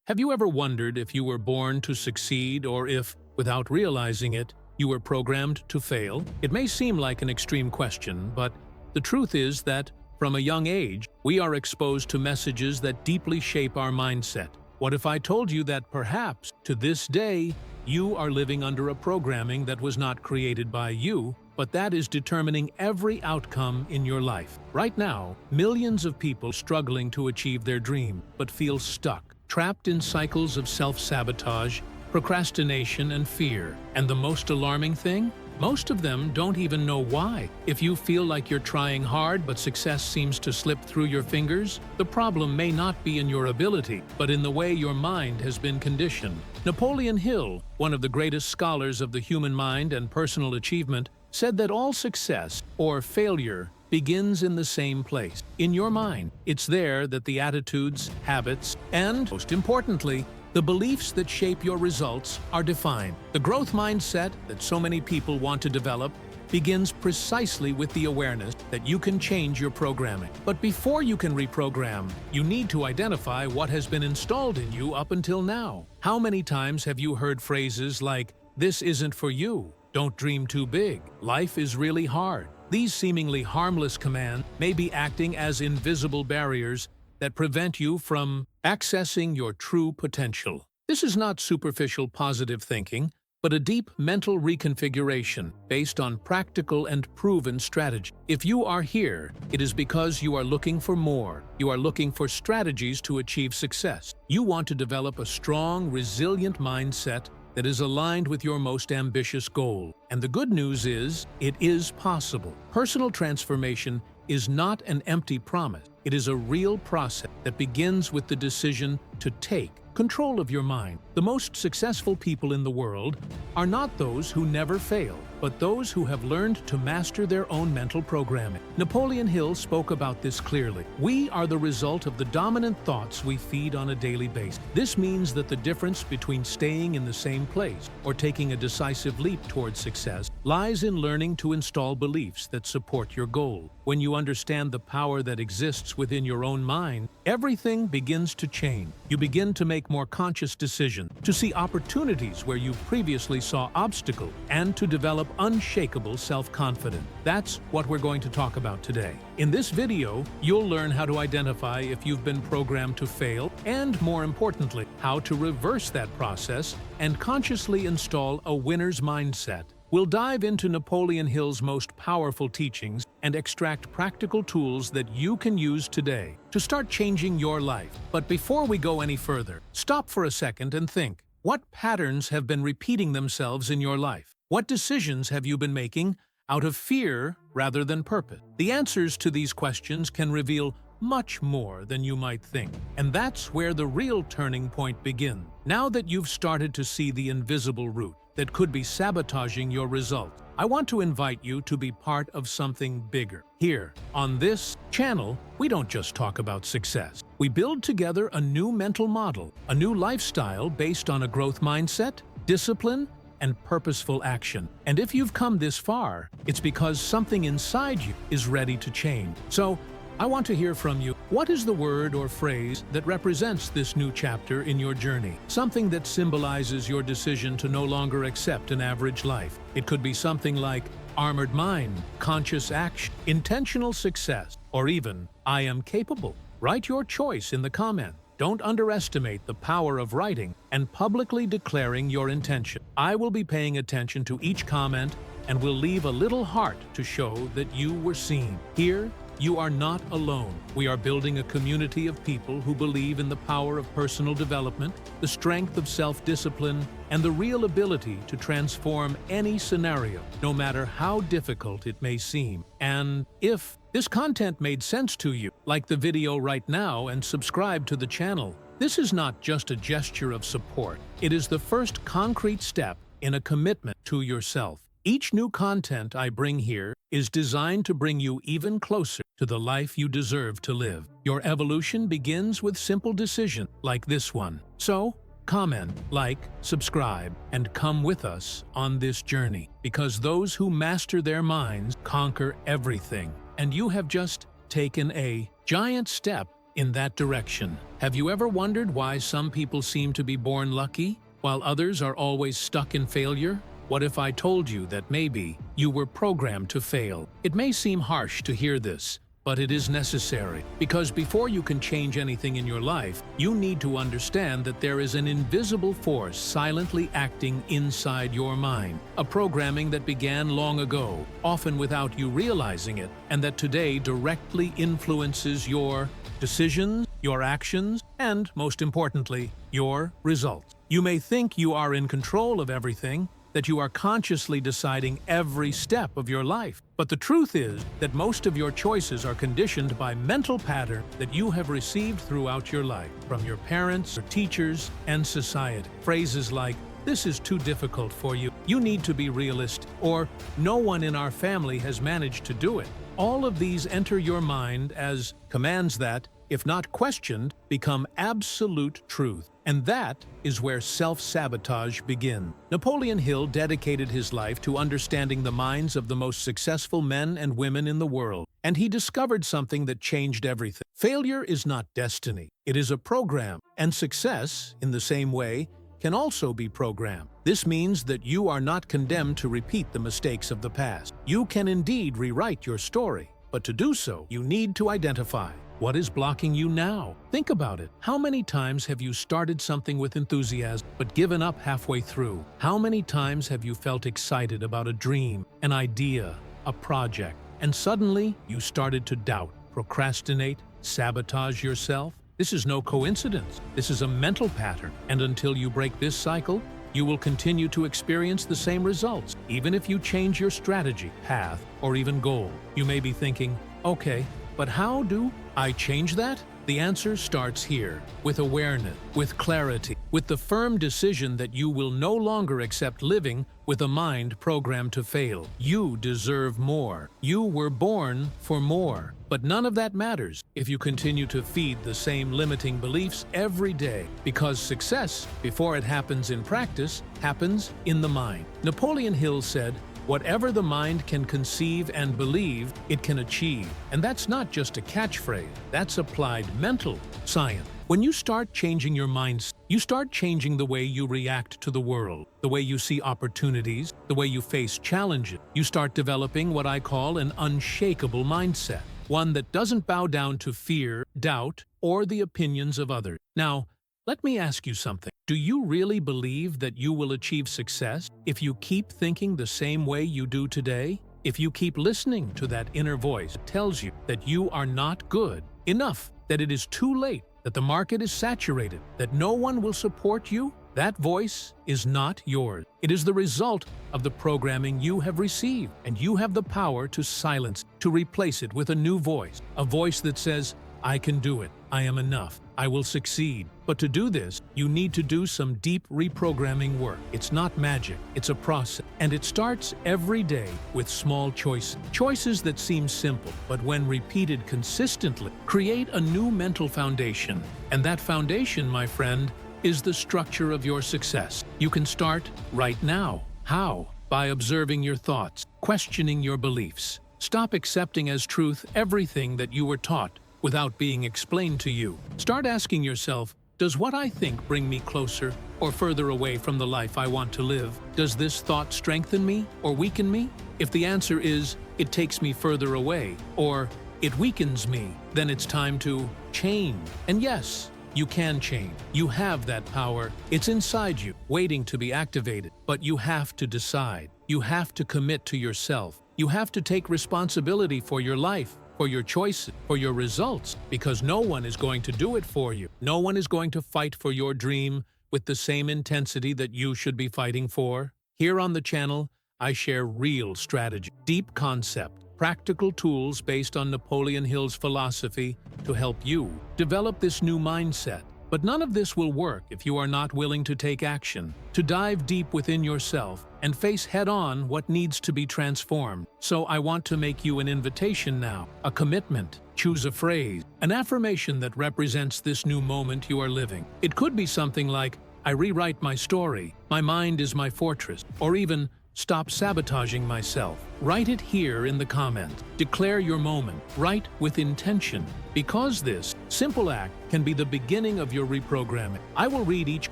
Have you ever wondered if you were born to succeed or if, without realizing it, you were programmed to fail? It may seem like an extreme question, but the truth is that, from a young age, we are exposed to messages that deeply shape our mindset. What if I told you that perhaps, to this day, you are living under a programming that was not created by you, but that is determining every outcome in your life? Right now, millions of people struggling to achieve their dream, but feel stuck, trapped in cycles of self-sabotage, procrastination, and fear. And the most alarming thing? Most of them don't even know why. If you feel like you're trying hard but success seems to slip through your fingers, the problem may not be in your ability, but in the way your mind has been conditioned. Napoleon Hill, one of the greatest scholars of the human mind and personal achievement, said that all success, or failure, begins in the same place, in your mind. It's there that the attitudes, habits, and, most importantly, the beliefs that shape your results are defined. The growth mindset that so many people want to develop begins precisely with the awareness that you can change your programming. But before you can reprogram, you need to identify what has been installed in you up until now. How many times have you heard phrases like, "This isn't for you," "Don't dream too big," "Life is really hard"? These seemingly harmless commands may be acting as invisible barriers that prevent you from accessing your true potential. This is not superficial positive thinking, but a deep mental reconfiguration based on practical and proven strategy. If you are here, it is because you are looking for more. You are looking for strategies to achieve success. You want to develop a strong, resilient mindset that is aligned with your most ambitious goal. And the good news is, it is possible. Personal transformation is not an empty promise. It is a real process that begins with the decision to take control of your mind. The most successful people in the world are not those who never fail, but those who have learned to master their own mental programming. Napoleon Hill spoke about this clearly. We are the result of the dominant thoughts we feed on a daily basis. This means that the difference between staying in the same place or taking a decisive leap towards success lies in learning to install beliefs that support your goal. When you understand the power that exists within your own mind, everything begins to change. You begin to make more conscious decisions, to see opportunities where you previously saw obstacles, and to develop unshakable self-confidence. That's what we're going to talk about today. In this video, you'll learn how to identify if you've been programmed to fail, and more importantly, how to reverse that process and consciously install a winner's mindset. We'll dive into Napoleon Hill's most powerful teachings and extract practical tools that you can use today to start changing your life. But before we go any further, stop for a second and think. What patterns have been repeating themselves in your life? What decisions have you been making out of fear rather than purpose? The answers to these questions can reveal much more than you might think. And that's where the real turning point begins. Now that you've started to see the invisible root that could be sabotaging your results, I want to invite you to be part of something bigger. Here, on this channel, we don't just talk about success. We build together a new mental model, a new lifestyle based on a growth mindset, discipline, and purposeful action. And if you've come this far, it's because something inside you is ready to change. So, I want to hear from you. What is the word or phrase that represents this new chapter in your journey? Something that symbolizes your decision to no longer accept an average life. It could be something like armored mind, conscious action, intentional success, or even I am capable. Write your choice in the comment. Don't underestimate the power of writing and publicly declaring your intention. I will be paying attention to each comment and will leave a little heart to show that you were seen. Here, you are not alone. We are building a community of people who believe in the power of personal development, the strength of self-discipline, and the real ability to transform any scenario, no matter how difficult it may seem. And if this content made sense to you, like the video right now and subscribe to the channel. This is not just a gesture of support. It is the first concrete step in a commitment to yourself. Each new content I bring here is designed to bring you even closer to the life you deserve to live. Your evolution begins with simple decisions like this one. So, comment, like, subscribe, and come with us on this journey. Because those who master their minds conquer everything. And you have just taken a giant step in that direction. Have you ever wondered why some people seem to be born lucky, while others are always stuck in failure? What if I told you that maybe you were programmed to fail? It may seem harsh to hear this, but it is necessary, because before you can change anything in your life, you need to understand that there is an invisible force silently acting inside your mind, a programming that began long ago, often without you realizing it, and that today directly influences your decisions, your actions, and, most importantly, your results. You may think you are in control of everything, that you are consciously deciding every step of your life. But the truth is that most of your choices are conditioned by mental patterns that you have received throughout your life, from your parents, your teachers, and society. Phrases like, "This is too difficult for you," "You need to be realistic," or "No one in our family has managed to do it." All of these enter your mind as commands that, if not questioned, become absolute truth. And that is where self-sabotage begins. Napoleon Hill dedicated his life to understanding the minds of the most successful men and women in the world. And he discovered something that changed everything. Failure is not destiny. It is a program. And success, in the same way, can also be programmed. This means that you are not condemned to repeat the mistakes of the past. You can indeed rewrite your story. But to do so, you need to identify what is blocking you now. Think about it. How many times have you started something with enthusiasm but given up halfway through? How many times have you felt excited about a dream, an idea, a project, and suddenly you started to doubt, procrastinate, sabotage yourself? This is no coincidence. This is a mental pattern, and until you break this cycle, you will continue to experience the same results, even if you change your strategy, path, or even goal. You may be thinking, okay, but how do I change that? The answer starts here, with awareness, with clarity, with the firm decision that you will no longer accept living with a mind programmed to fail. You deserve more. You were born for more. But none of that matters if you continue to feed the same limiting beliefs every day, because success, before it happens in practice, happens in the mind. Napoleon Hill said, "Whatever the mind can conceive and believe, it can achieve." And that's not just a catchphrase, that's applied mental science. When you start changing your mindset, you start changing the way you react to the world, the way you see opportunities, the way you face challenges. You start developing what I call an unshakable mindset, one that doesn't bow down to fear, doubt, or the opinions of others. Now, let me ask you something. Do you really believe that you will achieve success if you keep thinking the same way you do today? If you keep listening to that inner voice that tells you that you are not good enough, that it is too late, that the market is saturated, that no one will support you? That voice is not yours. It is the result of the programming you have received, and you have the power to silence, to replace it with a new voice, a voice that says, "I can do it. I am enough. I will succeed." But to do this, you need to do some deep reprogramming work. It's not magic, it's a process. And it starts every day with small choices. Choices that seem simple, but when repeated consistently, create a new mental foundation. And that foundation, my friend, is the structure of your success. You can start right now. How? By observing your thoughts, questioning your beliefs. Stop accepting as truth everything that you were taught without being explained to you. Start asking yourself, does what I think bring me closer or further away from the life I want to live? Does this thought strengthen me or weaken me? If the answer is, it takes me further away, or it weakens me, then it's time to change. And yes, you can change. You have that power. It's inside you, waiting to be activated. But you have to decide. You have to commit to yourself. You have to take responsibility for your life, for your choices, for your results, because no one is going to do it for you. No one is going to fight for your dream with the same intensity that you should be fighting for. Here on the channel, I share real strategy, deep concept, practical tools based on Napoleon Hill's philosophy to help you develop this new mindset. But none of this will work if you are not willing to take action, to dive deep within yourself and face head-on what needs to be transformed. So I want to make you an invitation now, a commitment. Choose a phrase, an affirmation that represents this new moment you are living. It could be something like, "I rewrite my story," "My mind is my fortress," or even, Stop sabotaging myself. Write it here in the comments. Declare your moment. Write with intention. Because this simple act can be the beginning of your reprogramming. I will read each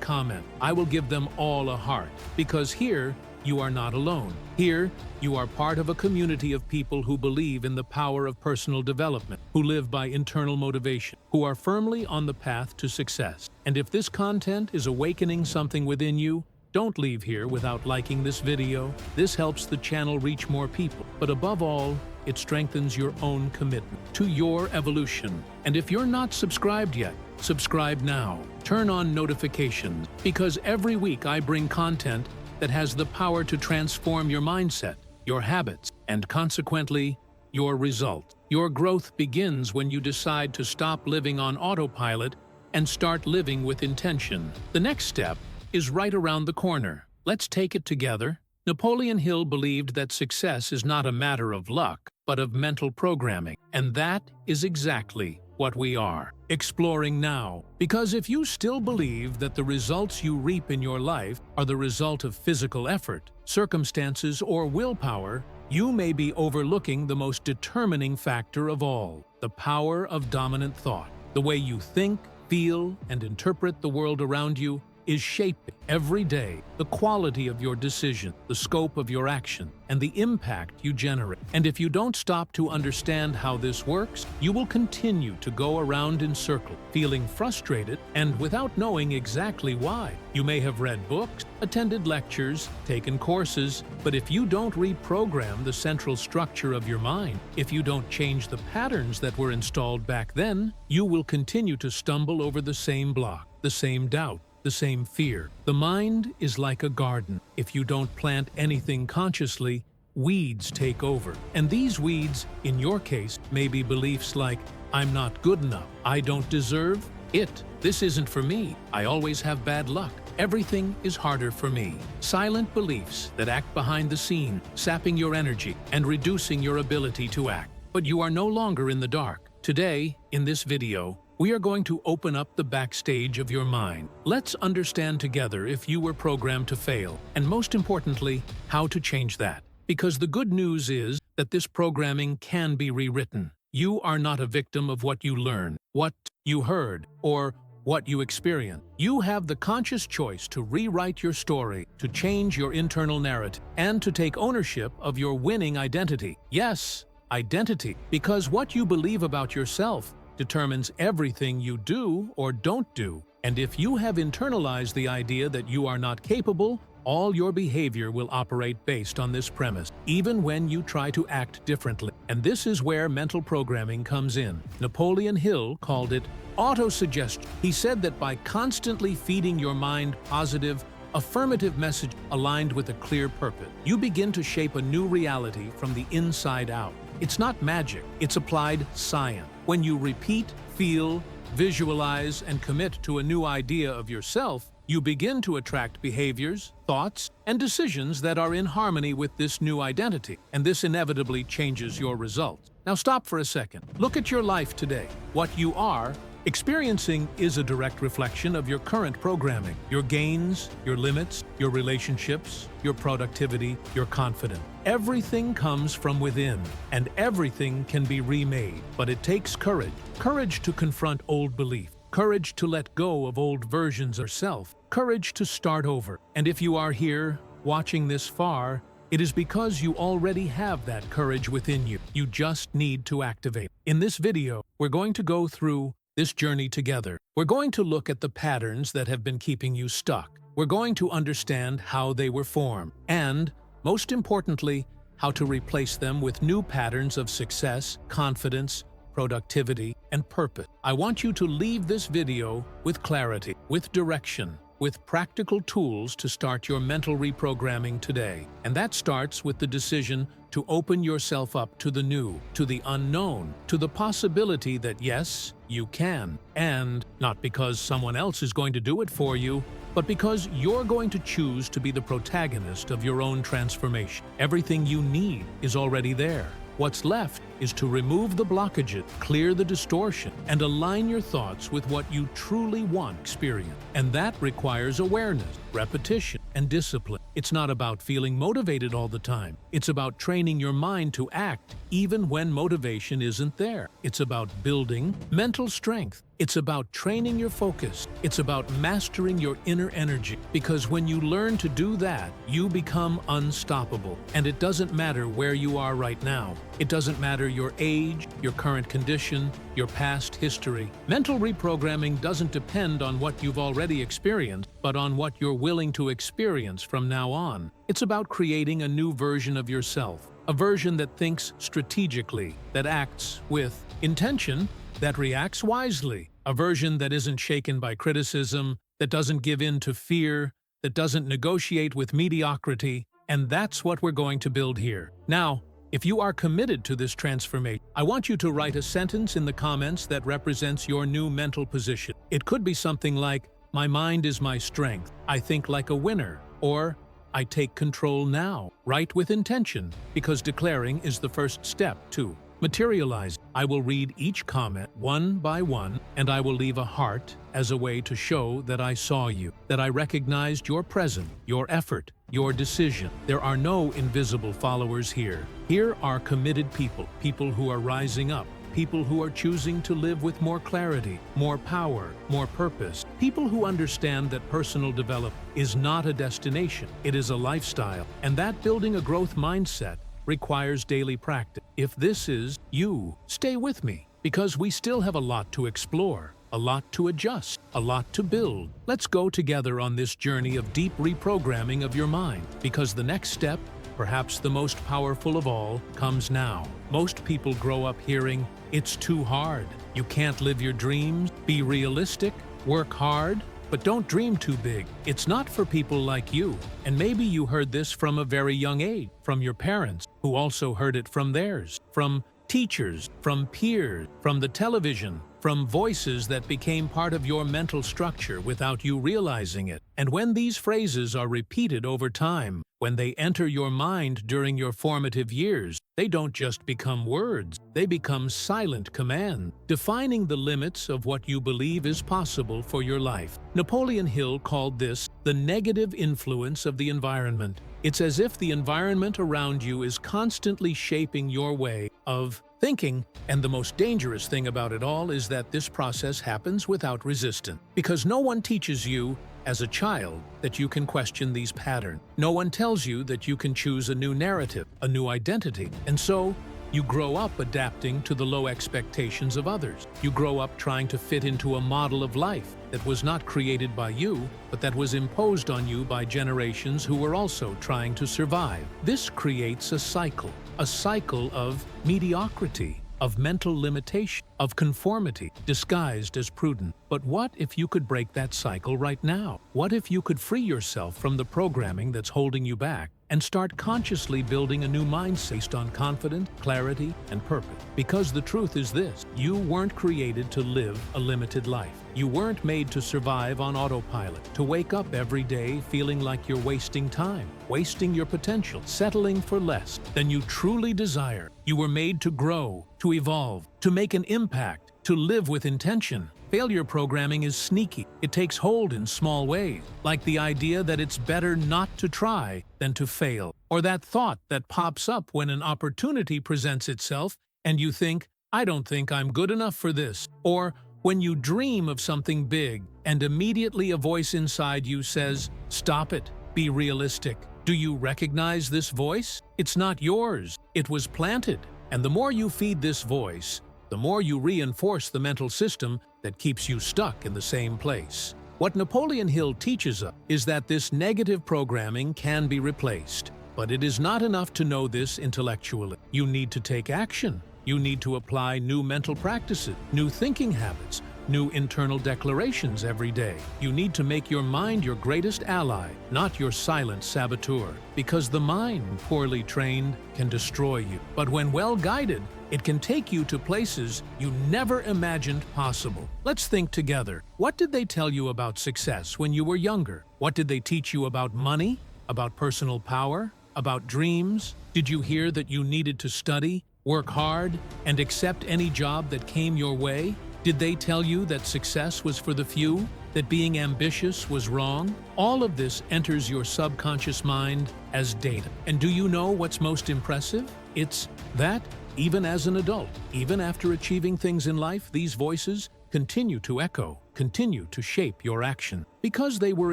comment. I will give them all a heart. Because here, you are not alone. Here, you are part of a community of people who believe in the power of personal development, who live by internal motivation, who are firmly on the path to success. And if this content is awakening something within you, don't leave here without liking this video. This helps the channel reach more people. But above all, it strengthens your own commitment to your evolution. And if you're not subscribed yet, subscribe now. Turn on notifications, because every week I bring content that has the power to transform your mindset, your habits, and consequently, your results. Your growth begins when you decide to stop living on autopilot and start living with intention. The next step is right around the corner. Let's take it together. Napoleon Hill believed that success is not a matter of luck, but of mental programming. And that is exactly what we are exploring now. Because if you still believe that the results you reap in your life are the result of physical effort, circumstances, or willpower, you may be overlooking the most determining factor of all, the power of dominant thought. The way you think, feel, and interpret the world around you is shaping every day the quality of your decision, the scope of your action, and the impact you generate. And if you don't stop to understand how this works, you will continue to go around in circles, feeling frustrated and without knowing exactly why. You may have read books, attended lectures, taken courses, but if you don't reprogram the central structure of your mind, if you don't change the patterns that were installed back then, you will continue to stumble over the same block, the same doubt, the same fear. The mind is like a garden. If you don't plant anything consciously, weeds take over. And these weeds, in your case, may be beliefs like, I'm not good enough, I don't deserve it, this isn't for me, I always have bad luck, everything is harder for me. Silent beliefs that act behind the scene, sapping your energy and reducing your ability to act. But you are no longer in the dark. Today, in this video, we are going to open up the backstage of your mind. Let's understand together if you were programmed to fail, and most importantly, how to change that. Because the good news is that this programming can be rewritten. You are not a victim of what you learn, what you heard, or what you experience. You have the conscious choice to rewrite your story, to change your internal narrative, and to take ownership of your winning identity. Yes, identity, because what you believe about yourself determines everything you do or don't do. And if you have internalized the idea that you are not capable, all your behavior will operate based on this premise, even when you try to act differently. And this is where mental programming comes in. Napoleon Hill called it autosuggestion. He said that by constantly feeding your mind positive, affirmative message aligned with a clear purpose, you begin to shape a new reality from the inside out. It's not magic, it's applied science. When you repeat, feel, visualize, and commit to a new idea of yourself, you begin to attract behaviors, thoughts, and decisions that are in harmony with this new identity, and this inevitably changes your results. Now stop for a second. Look at your life today. What you are experiencing is a direct reflection of your current programming. Your gains, your limits, your relationships, your productivity, your confidence. Everything comes from within, and everything can be remade. But it takes courage. Courage to confront old beliefs. Courage to let go of old versions of self. Courage to start over. And if you are here, watching this far, it is because you already have that courage within you. You just need to activate. In this video, we're going to go through this journey together. We're going to look at the patterns that have been keeping you stuck. We're going to understand how they were formed, and, most importantly, how to replace them with new patterns of success, confidence, productivity, and purpose. I want you to leave this video with clarity, with direction, with practical tools to start your mental reprogramming today. And that starts with the decision to open yourself up to the new, to the unknown, to the possibility that yes, you can. And not because someone else is going to do it for you, but because you're going to choose to be the protagonist of your own transformation. Everything you need is already there. What's left is to remove the blockages, clear the distortion, and align your thoughts with what you truly want to experience. And that requires awareness, repetition, and discipline. It's not about feeling motivated all the time. It's about training your mind to act even when motivation isn't there. It's about building mental strength. It's about training your focus. It's about mastering your inner energy. Because when you learn to do that, you become unstoppable. And it doesn't matter where you are right now. It doesn't matter your age, your current condition, your past history. Mental reprogramming doesn't depend on what you've already experienced, but on what you're willing to experience from now on. It's about creating a new version of yourself. A version that thinks strategically, that acts with intention, that reacts wisely. A version that isn't shaken by criticism, that doesn't give in to fear, that doesn't negotiate with mediocrity. And that's what we're going to build here. Now, if you are committed to this transformation, I want you to write a sentence in the comments that represents your new mental position. It could be something like, "My mind is my strength. I think like a winner." Or, "I take control now." Write with intention, because declaring is the first step to materialize. I will read each comment one by one, and I will leave a heart as a way to show that I saw you, that I recognized your presence, your effort, your decision. There are no invisible followers here. Here are committed people, people who are rising up, people who are choosing to live with more clarity, more power, more purpose, people who understand that personal development is not a destination, it is a lifestyle, and that building a growth mindset requires daily practice. If this is you, stay with me, because we still have a lot to explore, a lot to adjust, a lot to build. Let's go together on this journey of deep reprogramming of your mind, because the next step, perhaps the most powerful of all, comes now. Most people grow up hearing, "It's too hard. You can't live your dreams. Be realistic. Work hard. But don't dream too big." It's not for people like you. And maybe you heard this from a very young age, from your parents, who also heard it from theirs, from teachers, from peers, from the television, from voices that became part of your mental structure without you realizing it. And when these phrases are repeated over time, when they enter your mind during your formative years, they don't just become words, they become silent command, defining the limits of what you believe is possible for your life. Napoleon Hill called this the negative influence of the environment. It's as if the environment around you is constantly shaping your way of thinking, and the most dangerous thing about it all is that this process happens without resistance. Because no one teaches you as a child that you can question these patterns. No one tells you that you can choose a new narrative, a new identity. And so, you grow up adapting to the low expectations of others. You grow up trying to fit into a model of life that was not created by you, but that was imposed on you by generations who were also trying to survive. This creates a cycle of mediocrity, of mental limitation, of conformity, disguised as prudent. But what if you could break that cycle right now? What if you could free yourself from the programming that's holding you back and start consciously building a new mindset based on confidence, clarity, and purpose? Because the truth is this: you weren't created to live a limited life. You weren't made to survive on autopilot, to wake up every day feeling like you're wasting time, wasting your potential, settling for less than you truly desire. You were made to grow, to evolve, to make an impact, to live with intention. Failure programming is sneaky. It takes hold in small ways, like the idea that it's better not to try than to fail, or that thought that pops up when an opportunity presents itself and you think, "I don't think I'm good enough for this," or when you dream of something big and immediately a voice inside you says, "Stop it, be realistic." Do you recognize this voice? It's not yours. It was planted. And the more you feed this voice, the more you reinforce the mental system that keeps you stuck in the same place. What Napoleon Hill teaches us is that this negative programming can be replaced. But it is not enough to know this intellectually. You need to take action. You need to apply new mental practices, new thinking habits, new internal declarations every day. You need to make your mind your greatest ally, not your silent saboteur. Because the mind, poorly trained, can destroy you. But when well guided, it can take you to places you never imagined possible. Let's think together. What did they tell you about success when you were younger? What did they teach you about money? About personal power? About dreams? Did you hear that you needed to study, work hard, and accept any job that came your way? Did they tell you that success was for the few? that being ambitious was wrong? All of this enters your subconscious mind as data. And do you know what's most impressive? It's that, even as an adult, even after achieving things in life, these voices continue to echo, continue to shape your action, because they were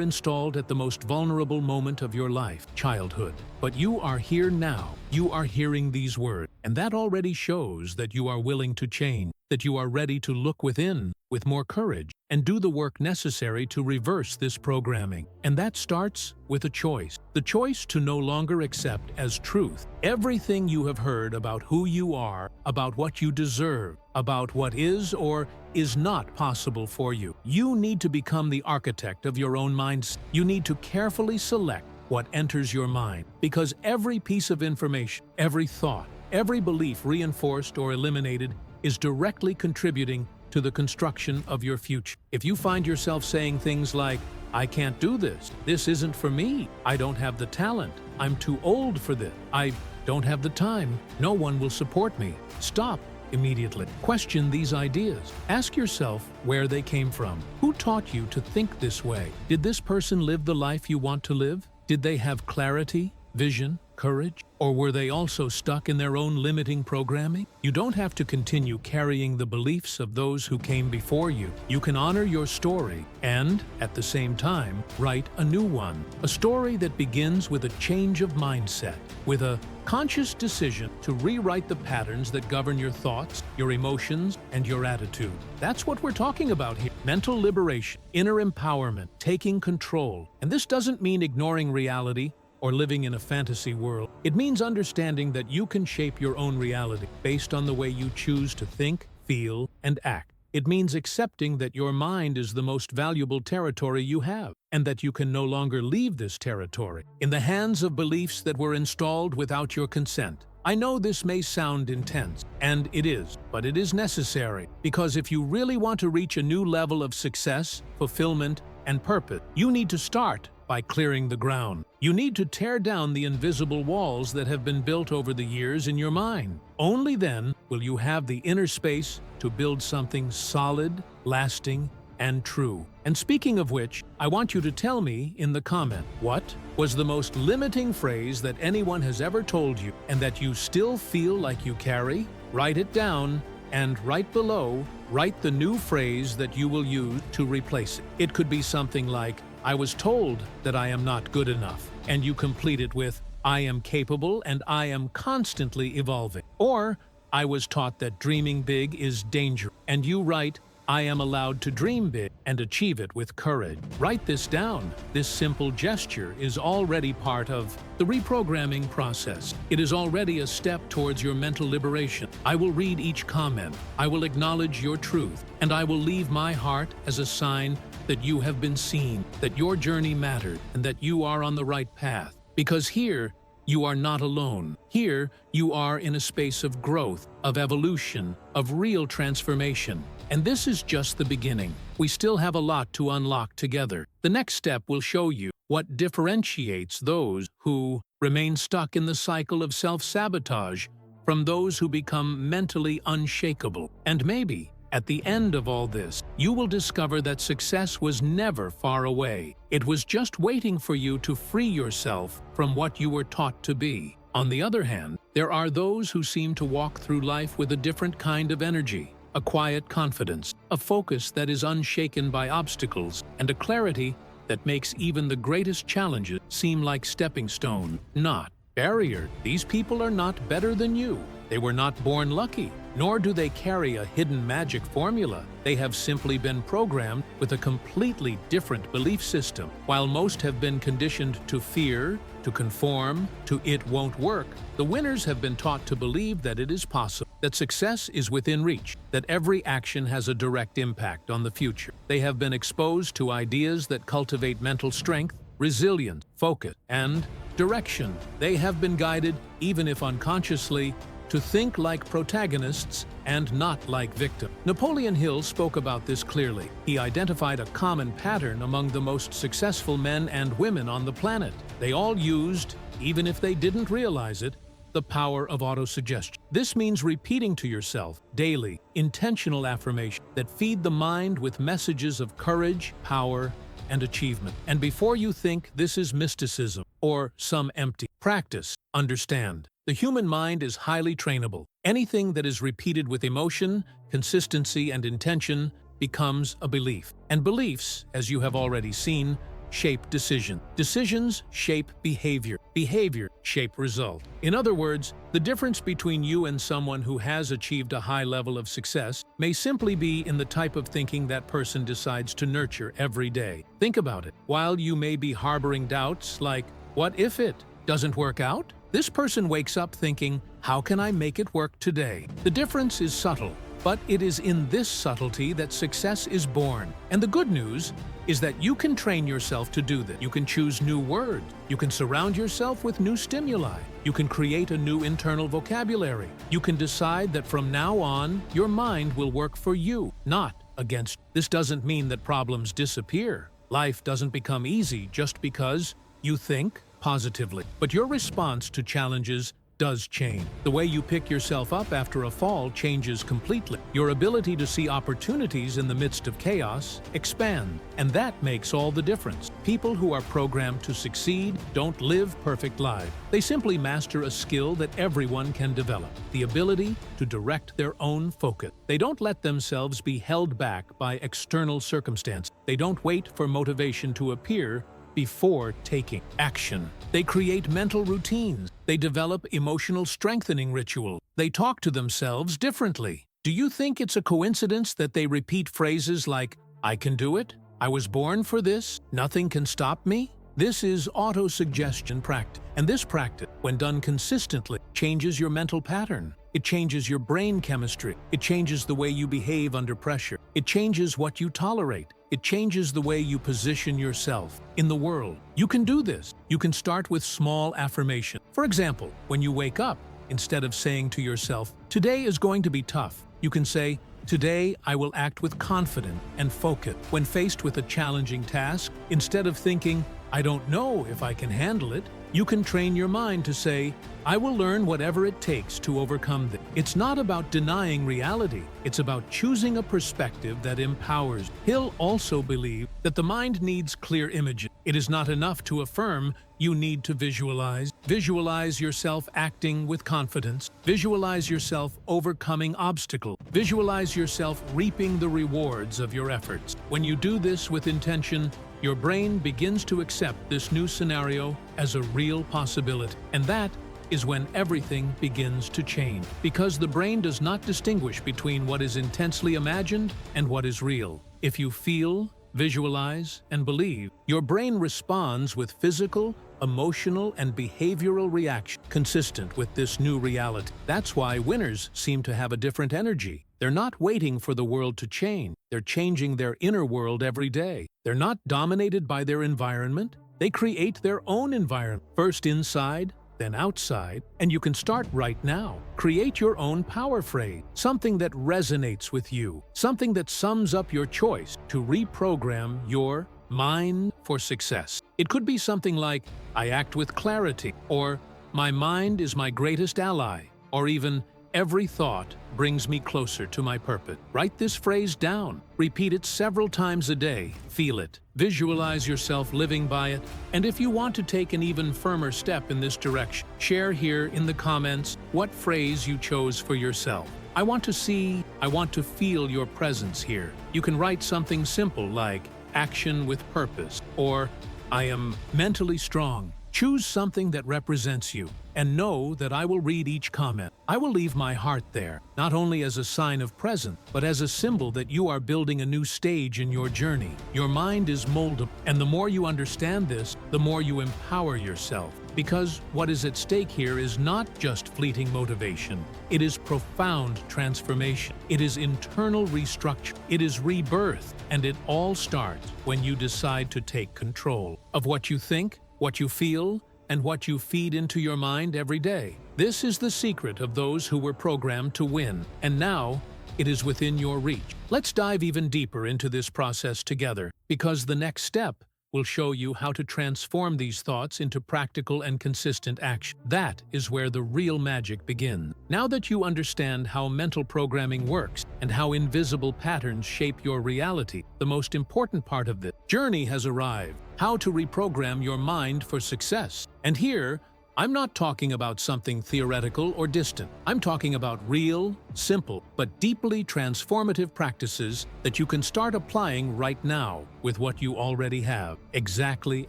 installed at the most vulnerable moment of your life, childhood. But you are here now. You are hearing these words, and that already shows that you are willing to change, that you are ready to look within with more courage and do the work necessary to reverse this programming. And that starts with a choice. The choice to no longer accept as truth everything you have heard about who you are, about what you deserve, about what is or is not possible for you. You need to become the architect of your own mindset. You need to carefully select what enters your mind, because every piece of information, every thought, every belief reinforced or eliminated is directly contributing to the construction of your future. If you find yourself saying things like, "I can't do this isn't for me, I don't have the talent, I'm too old for this, I don't have the time, no one will support me," stop immediately. Question these ideas. Ask yourself where they came from. Who taught you to think this way? Did this person live the life you want to live? Did they have clarity, vision, courage? Or were they also stuck in their own limiting programming? You don't have to continue carrying the beliefs of those who came before you. You can honor your story and, at the same time, write a new one. A story that begins with a change of mindset, with a conscious decision to rewrite the patterns that govern your thoughts, your emotions, and your attitude. That's what we're talking about here. Mental liberation, inner empowerment, taking control. And this doesn't mean ignoring reality or living in a fantasy world. It means understanding that you can shape your own reality based on the way you choose to think, feel, and act. It means accepting that your mind is the most valuable territory you have, and that you can no longer leave this territory in the hands of beliefs that were installed without your consent. I know this may sound intense, and it is, but it is necessary, because if you really want to reach a new level of success, fulfillment, and purpose, you need to start by clearing the ground. You need to tear down the invisible walls that have been built over the years in your mind. Only then will you have the inner space to build something solid, lasting, and true. And speaking of which, I want you to tell me in the comment, what was the most limiting phrase that anyone has ever told you and that you still feel like you carry? Write it down, and right below, write the new phrase that you will use to replace it. It could be something like, "I was told that I am not good enough," and you complete it with, "I am capable and I am constantly evolving." Or, "I was taught that dreaming big is dangerous," and you write, "I am allowed to dream big and achieve it with courage." Write this down. This simple gesture is already part of the reprogramming process. It is already a step towards your mental liberation. I will read each comment, I will acknowledge your truth, and I will leave my heart as a sign that you have been seen, that your journey mattered, and that you are on the right path. Because here, you are not alone. Here, you are in a space of growth, of evolution, of real transformation. And this is just the beginning. We still have a lot to unlock together. The next step will show you what differentiates those who remain stuck in the cycle of self-sabotage from those who become mentally unshakable. And maybe, at the end of all this, you will discover that success was never far away. It was just waiting for you to free yourself from what you were taught to be. On the other hand, there are those who seem to walk through life with a different kind of energy, a quiet confidence, a focus that is unshaken by obstacles, and a clarity that makes even the greatest challenges seem like stepping stones, not barriers. These people are not better than you. They were not born lucky, nor do they carry a hidden magic formula. They have simply been programmed with a completely different belief system. While most have been conditioned to fear, to conform, to "it won't work," the winners have been taught to believe that it is possible, that success is within reach, that every action has a direct impact on the future. They have been exposed to ideas that cultivate mental strength, resilience, focus, and direction. They have been guided, even if unconsciously, to think like protagonists and not like victims. Napoleon Hill spoke about this clearly. He identified a common pattern among the most successful men and women on the planet. They all used, even if they didn't realize it, the power of autosuggestion. This means repeating to yourself daily, intentional affirmations that feed the mind with messages of courage, power, and achievement. And before you think this is mysticism or some empty practice, understand. The human mind is highly trainable. Anything that is repeated with emotion, consistency, and intention becomes a belief. And beliefs, as you have already seen, shape decision. Decisions shape behavior. Behavior shape result. In other words, the difference between you and someone who has achieved a high level of success may simply be in the type of thinking that person decides to nurture every day. Think about it. While you may be harboring doubts like, what if it doesn't work out? This person wakes up thinking, how can I make it work today? The difference is subtle, but it is in this subtlety that success is born. And the good news is that you can train yourself to do this. You can choose new words. You can surround yourself with new stimuli. You can create a new internal vocabulary. You can decide that from now on, your mind will work for you, not against you. This doesn't mean that problems disappear. Life doesn't become easy just because you think positively. But your response to challenges does change. The way you pick yourself up after a fall changes completely. Your ability to see opportunities in the midst of chaos expand, and that makes all the difference. People who are programmed to succeed don't live perfect lives. They simply master a skill that everyone can develop, the ability to direct their own focus. They don't let themselves be held back by external circumstances. They don't wait for motivation to appear before taking action. They create mental routines. They develop emotional strengthening rituals. They talk to themselves differently. Do you think it's a coincidence that they repeat phrases like, I can do it, I was born for this, nothing can stop me? This is autosuggestion practice. And this practice, when done consistently, changes your mental pattern. It changes your brain chemistry. It changes the way you behave under pressure. It changes what you tolerate. It changes the way you position yourself in the world. You can do this. You can start with small affirmation. For example, when you wake up, instead of saying to yourself, today is going to be tough, you can say, today I will act with confidence and focus. When faced with a challenging task, instead of thinking, I don't know if I can handle it, you can train your mind to say, I will learn whatever it takes to overcome this. It's not about denying reality. It's about choosing a perspective that empowers. Hill also believed that the mind needs clear images. It is not enough to affirm, you need to visualize. Visualize yourself acting with confidence. Visualize yourself overcoming obstacles. Visualize yourself reaping the rewards of your efforts. When you do this with intention, your brain begins to accept this new scenario as a real possibility. And that is when everything begins to change. Because the brain does not distinguish between what is intensely imagined and what is real. If you feel, visualize, and believe, your brain responds with physical, emotional, and behavioral reaction consistent with this new reality. That's why winners seem to have a different energy. They're not waiting for the world to change. They're changing their inner world every day. They're not dominated by their environment. They create their own environment, first inside, then outside, and you can start right now. Create your own power phrase, something that resonates with you, something that sums up your choice to reprogram your mind for success. It could be something like, I act with clarity, or my mind is my greatest ally, or even, every thought brings me closer to my purpose. Write this phrase down. Repeat it several times a day. Feel it. Visualize yourself living by it. And if you want to take an even firmer step in this direction, share here in the comments what phrase you chose for yourself. I want to feel your presence here. You can write something simple like, action with purpose, or I am mentally strong. Choose something that represents you, and know that I will read each comment. I will leave my heart there, not only as a sign of presence, but as a symbol that you are building a new stage in your journey. Your mind is moldable, and the more you understand this, the more you empower yourself. Because what is at stake here is not just fleeting motivation. It is profound transformation. It is internal restructure. It is rebirth. And it all starts when you decide to take control of what you think, what you feel, and what you feed into your mind every day. This is the secret of those who were programmed to win, and now it is within your reach. Let's dive even deeper into this process together, because the next step will show you how to transform these thoughts into practical and consistent action. That is where the real magic begins. Now that you understand how mental programming works and how invisible patterns shape your reality, the most important part of this journey has arrived: how to reprogram your mind for success. And here, I'm not talking about something theoretical or distant. I'm talking about real, simple, but deeply transformative practices that you can start applying right now with what you already have, exactly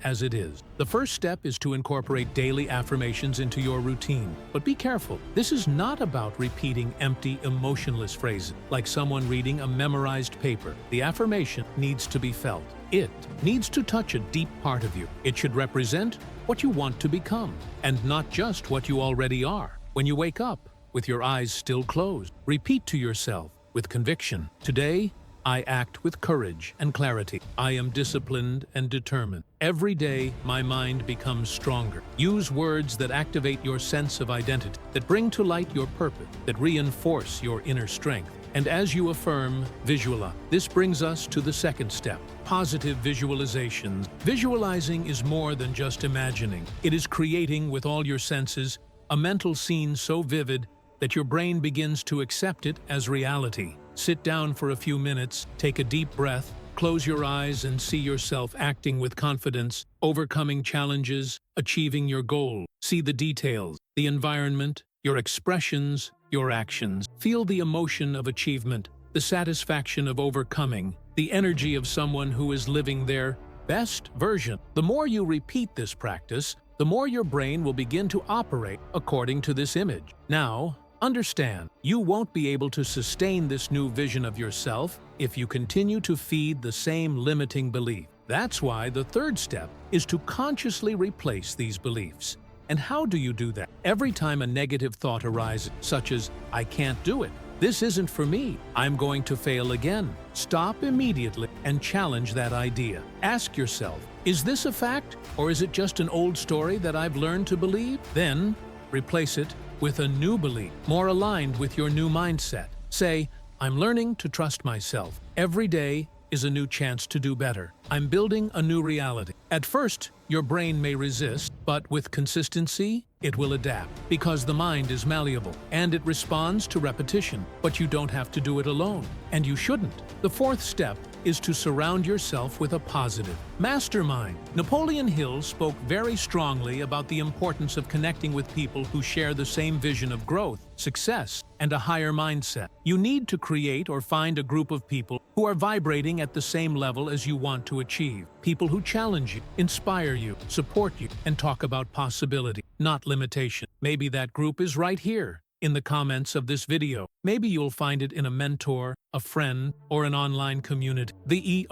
as it is. The first step is to incorporate daily affirmations into your routine. But be careful, this is not about repeating empty, emotionless phrases, like someone reading a memorized paper. The affirmation needs to be felt. It needs to touch a deep part of you. It should represent what you want to become, and not just what you already are. When you wake up, with your eyes still closed, repeat to yourself with conviction: today, I act with courage and clarity. I am disciplined and determined. Every day, my mind becomes stronger. Use words that activate your sense of identity, that bring to light your purpose, that reinforce your inner strength. And as you affirm, visualize. This brings us to the second step: positive visualizations. Visualizing is more than just imagining. It is creating with all your senses a mental scene so vivid that your brain begins to accept it as reality. Sit down for a few minutes, take a deep breath, close your eyes and see yourself acting with confidence, overcoming challenges, achieving your goal. See the details, the environment, your expressions, your actions. Feel the emotion of achievement, the satisfaction of overcoming, the energy of someone who is living their best version. The more you repeat this practice, the more your brain will begin to operate according to this image. Now, understand, you won't be able to sustain this new vision of yourself if you continue to feed the same limiting belief. That's why the third step is to consciously replace these beliefs. And how do you do that? Every time a negative thought arises, such as, "I can't do it," "This isn't for me," "I'm going to fail again," stop immediately and challenge that idea. Ask yourself, is this a fact, or is it just an old story that I've learned to believe? Then, replace it with a new belief, more aligned with your new mindset. Say, "I'm learning to trust myself. Every day is a new chance to do better. I'm building a new reality." At first, your brain may resist, but with consistency, it will adapt, because the mind is malleable and it responds to repetition. But you don't have to do it alone, and you shouldn't. The fourth step is to surround yourself with a positive mastermind. Napoleon Hill spoke very strongly about the importance of connecting with people who share the same vision of growth, success, and a higher mindset. You need to create or find a group of people who are vibrating at the same level as you want to achieve. People who challenge you, inspire you, support you, and talk about possibility, not limitation. Maybe that group is right here in the comments of this video. Maybe you'll find it in a mentor, a friend, or an online community. The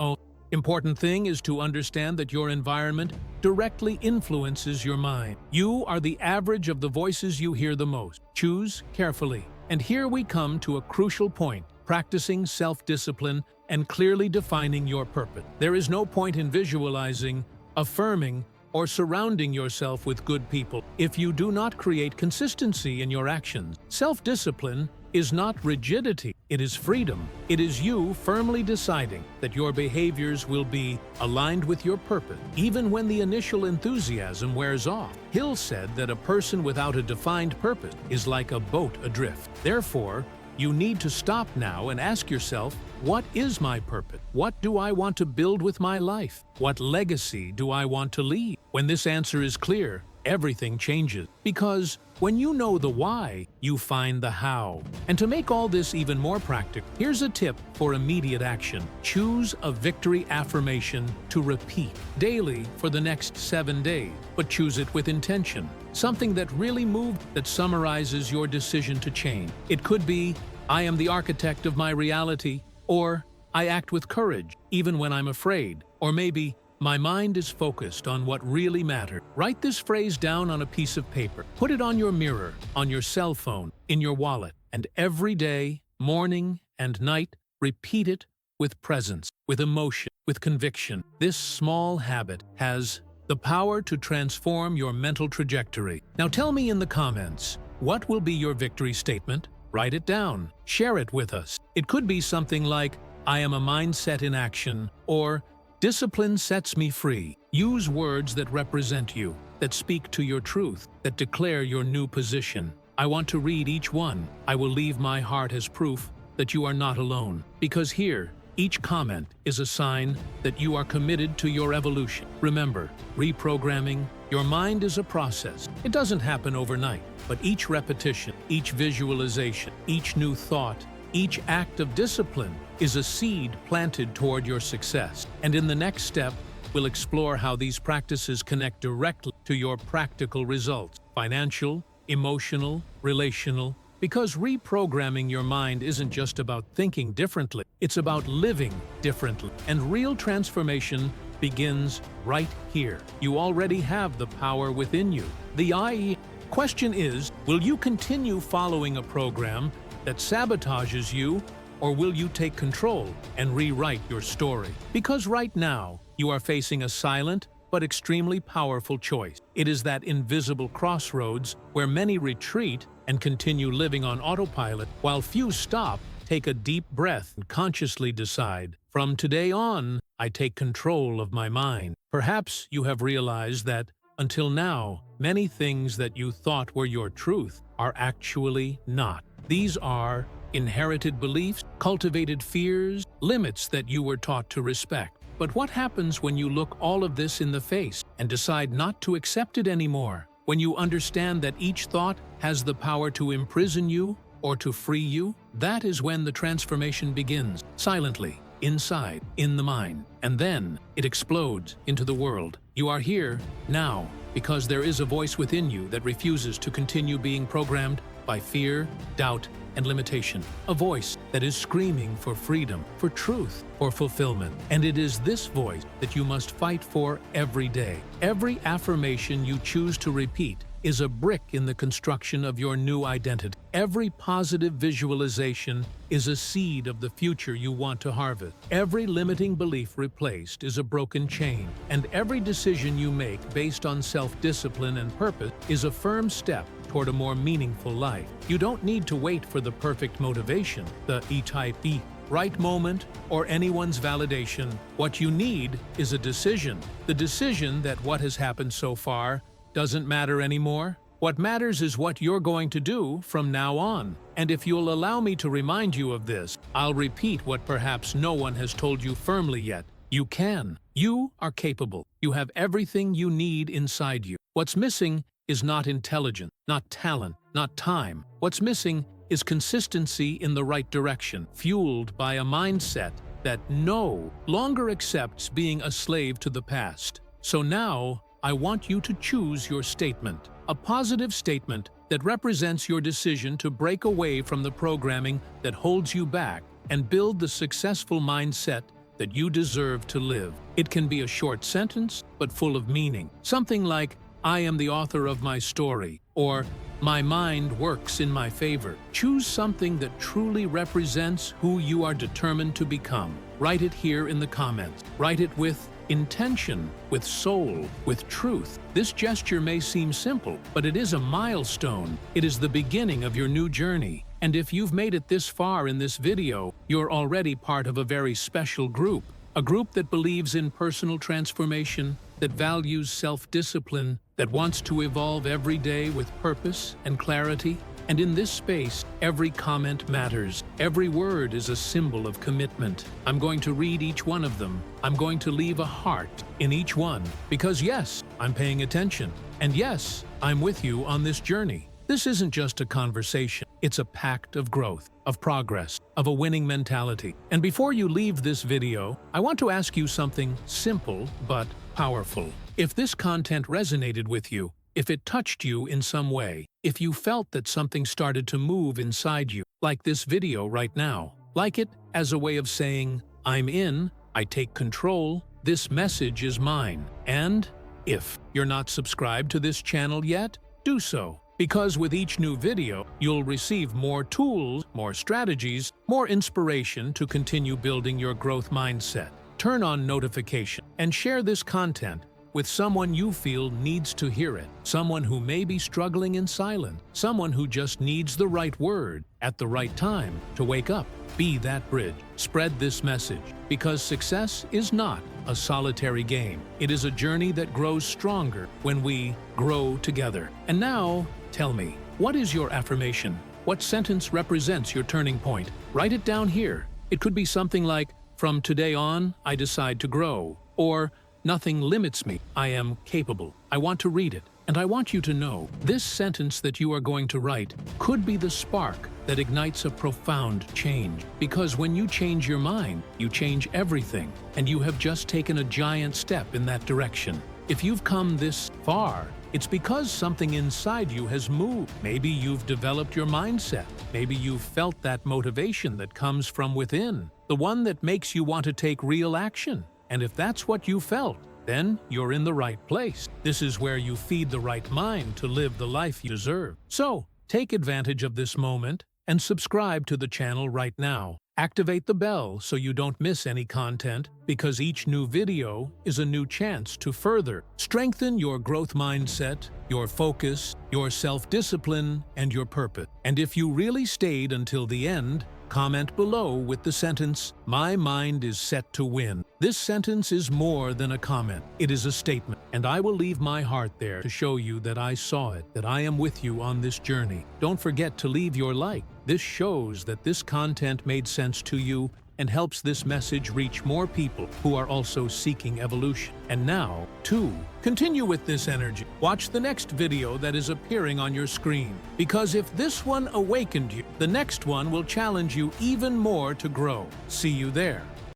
important thing is to understand that your environment directly influences your mind. You are the average of the voices you hear the most. Choose carefully. And here we come to a crucial point: practicing self-discipline and clearly defining your purpose. There is no point in visualizing, affirming, or surrounding yourself with good people if you do not create consistency in your actions. Self-discipline is not rigidity, it is freedom. It is you firmly deciding that your behaviors will be aligned with your purpose, even when the initial enthusiasm wears off. Hill said that a person without a defined purpose is like a boat adrift. Therefore, you need to stop now and ask yourself, what is my purpose? What do I want to build with my life? What legacy do I want to leave? When this answer is clear, everything changes. Because when you know the why, you find the how. And to make all this even more practical, here's a tip for immediate action. Choose a victory affirmation to repeat daily for the next 7 days, but choose it with intention. Something that really moved, that summarizes your decision to change. It could be, "I am the architect of my reality," or "I act with courage, even when I'm afraid," or maybe, "My mind is focused on what really matters." Write this phrase down on a piece of paper. Put it on your mirror, on your cell phone, in your wallet. And every day, morning and night, repeat it with presence, with emotion, with conviction. This small habit has the power to transform your mental trajectory. Now tell me in the comments, what will be your victory statement? Write it down. Share it with us. It could be something like, "I am a mindset in action," or "Discipline sets me free." Use words that represent you, that speak to your truth, that declare your new position. I want to read each one. I will leave my heart as proof that you are not alone. Because here, each comment is a sign that you are committed to your evolution. Remember, reprogramming your mind is a process. It doesn't happen overnight, but each repetition, each visualization, each new thought, each act of discipline is a seed planted toward your success. And in the next step, we'll explore how these practices connect directly to your practical results: financial, emotional, relational. Because reprogramming your mind isn't just about thinking differently, it's about living differently. And real transformation begins right here. You already have the power within you. The question is, will you continue following a program that sabotages you, or will you take control and rewrite your story? Because right now, you are facing a silent but extremely powerful choice. It is that invisible crossroads where many retreat and continue living on autopilot, while few stop, take a deep breath, and consciously decide, from today on, I take control of my mind. Perhaps you have realized that, until now, many things that you thought were your truth are actually not. These are inherited beliefs, cultivated fears, limits that you were taught to respect. But what happens when you look all of this in the face and decide not to accept it anymore? When you understand that each thought has the power to imprison you or to free you? That is when the transformation begins, silently, inside, in the mind. And then it explodes into the world. You are here, now, because there is a voice within you that refuses to continue being programmed by fear, doubt, and limitation. A voice that is screaming for freedom, for truth, for fulfillment. And it is this voice that you must fight for every day. Every affirmation you choose to repeat is a brick in the construction of your new identity. Every positive visualization is a seed of the future you want to harvest. Every limiting belief replaced is a broken chain. And every decision you make based on self-discipline and purpose is a firm step toward a more meaningful life. You don't need to wait for the perfect motivation, the E-type E, right moment, or anyone's validation. What you need is a decision. The decision that what has happened so far doesn't matter anymore. What matters is what you're going to do from now on. And if you'll allow me to remind you of this, I'll repeat what perhaps no one has told you firmly yet. You can. You are capable. You have everything you need inside you. What's missing is not intelligence, not talent, not time. What's missing is consistency in the right direction, fueled by a mindset that no longer accepts being a slave to the past. So now, I want you to choose your statement, a positive statement that represents your decision to break away from the programming that holds you back and build the successful mindset that you deserve to live. It can be a short sentence, but full of meaning. Something like, I am the author of my story, or my mind works in my favor. Choose something that truly represents who you are determined to become. Write it here in the comments. Write it with intention, with soul, with truth. This gesture may seem simple, but it is a milestone. It is the beginning of your new journey. And if you've made it this far in this video, you're already part of a very special group. A group that believes in personal transformation, that values self-discipline, that wants to evolve every day with purpose and clarity. And in this space, every comment matters. Every word is a symbol of commitment. I'm going to read each one of them. I'm going to leave a heart in each one. Because yes, I'm paying attention. And yes, I'm with you on this journey. This isn't just a conversation. It's a pact of growth, of progress, of a winning mentality. And before you leave this video, I want to ask you something simple but powerful. If this content resonated with you, if it touched you in some way, if you felt that something started to move inside you, like this video right now, like it as a way of saying, I'm in, I take control, this message is mine. And if you're not subscribed to this channel yet, do so. Because with each new video, you'll receive more tools, more strategies, more inspiration to continue building your growth mindset. Turn on notifications and share this content with someone you feel needs to hear it, someone who may be struggling in silence, someone who just needs the right word at the right time to wake up. Be that bridge. Spread this message, because success is not a solitary game. It is a journey that grows stronger when we grow together. And now, tell me, what is your affirmation? What sentence represents your turning point? Write it down here. It could be something like, "From today on, I decide to grow," or "Nothing limits me. I am capable." I want to read it, and I want you to know this sentence that you are going to write could be the spark that ignites a profound change. Because when you change your mind, you change everything, and you have just taken a giant step in that direction. If you've come this far, it's because something inside you has moved. Maybe you've developed your mindset. Maybe you've felt that motivation that comes from within, the one that makes you want to take real action. And if that's what you felt, then you're in the right place. This is where you feed the right mind to live the life you deserve. So, take advantage of this moment and subscribe to the channel right now. Activate the bell so you don't miss any content, because each new video is a new chance to further strengthen your growth mindset, your focus, your self-discipline, and your purpose. And if you really stayed until the end, comment below with the sentence, "My mind is set to win." This sentence is more than a comment. It is a statement, and I will leave my heart there to show you that I saw it, that I am with you on this journey. Don't forget to leave your like. This shows that this content made sense to you and helps this message reach more people who are also seeking evolution. And now, 2. Continue with this energy. Watch the next video that is appearing on your screen. Because if this one awakened you, the next one will challenge you even more to grow. See you there.